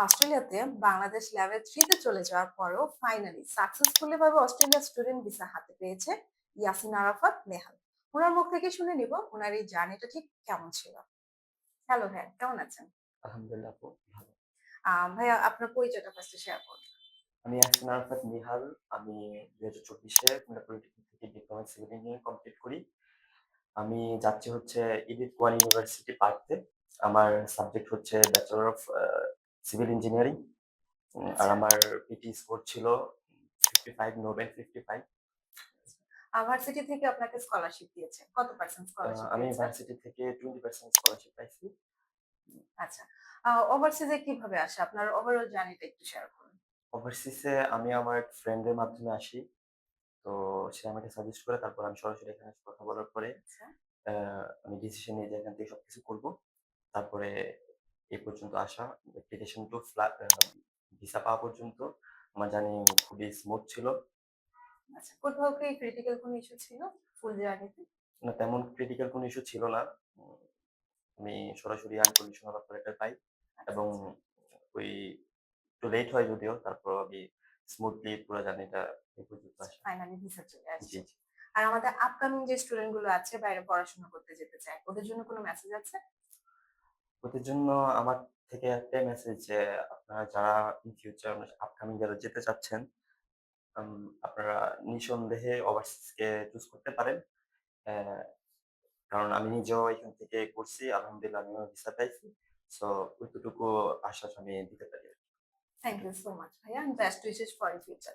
অস্ট্রেলিয়াতে বাংলাদেশ লেভেল 3 তে চলে যাওয়ার পরেও ফাইনালি সাকসেসফুলি ভাবে অস্ট্রেলিয়া স্টুডেন্ট ভিসা হাতে পেয়েছে ইয়াসিন আরাফাত নেহাল। ওনার মুখ থেকে শুনে নিব ওনার এই জার্নিটা ঠিক কেমন ছিল। হ্যালো ভাইয়া, কেমন আছেন? আলহামদুলিল্লাহ আপু ভালো। ভাইয়া আপনার পরিচয়টা ফার্স্টে শেয়ার করুন। আমি হাসান আরাফাত নিহাল। আমি ২০২৪ কুমিল্লা পলিটেকনিক থেকে diploma in civil engineering complete করি। আমি যাচ্ছি হচ্ছে ইডিথ ওয়ান ইউনিভার্সিটি পার্থে। আমার সাবজেক্ট হচ্ছে ব্যাচেলর অফ সিভিল ইঞ্জিনিয়ারিং। আর আচ্ছা। আমার পিটি স্কোর ছিল 55 নোবেল 55। ভার্সিটি থেকে আপনাকে স্কলারশিপ দিয়েছে, কত পার্সেন্ট স্কলারশিপ আমি দিয়েছে? ভার্সিটি থেকে 20% স্কলারশিপ পাইছি। আচ্ছা। ওভারসিজে কিভাবে আসে? আপনার ওভারঅল জার্নিটা একটু শেয়ার করুন। ওভারসিজে আমি আমার ফ্রেন্ডের মাধ্যমে আসি। তো সে আমাকে সাজেস্ট করে তারপর আমি সরাসরি এখানে এসে কথা বলার পরে আচ্ছা। আ আমি ডিসিশন নিই যে এখান থেকে সবকিছু করব। তারপরে এই পর্যন্ত আসা। অ্যাপ্লিকেশন টু ভিসা পাওয়া পর্যন্ত আমার জার্নি খুবই স্মুথ ছিল। আচ্ছা, কোথাও কি ক্রিটিক্যাল কোনো ইস্যু ছিল ফুল জার্নিতে? না তেমন ক্রিটিক্যাল কোনো ইস্যু ছিল না। উম আমি সরাসরি আনকন্ডিশনাল অফার লেটার পাই আচ্ছা, এবং আচ্ছা। ওই একটু লেট হয় যদিও তারপরেও আমি স্মুথলি পুরা জার্নিটা এই পর্যন্ত আসা। ফাইনালি ভিসা চলে জি, আসছে। জি। আর আমাদের আপকামিং যে স্টুডেন্ট গুলো আছে বাইরে পড়াশোনা করতে যেতে চায়, ওদের জন্য কোনো মেসেজ আছে? ওদের জন্য আমার থেকে একটাই মেসেজ যে আপনারা যারা ইন ফিউচার আপকামিং যারা যেতে চাচ্ছেন, আম আপনারা নিঃসন্দেহে ওভারসিজকে চুজ করতে পারেন। অ্যা কারণ আমি নিজেও এখান থেকে করছি। আলহামদুলিল্লাহ আমিও ভিসা পাইছি। সো ওইতটুকু আশ্বাস আমি দিতে পারি আরকি। থ্যাংক ইউ সো মাচ ভাইয়া। Best wishes for in future.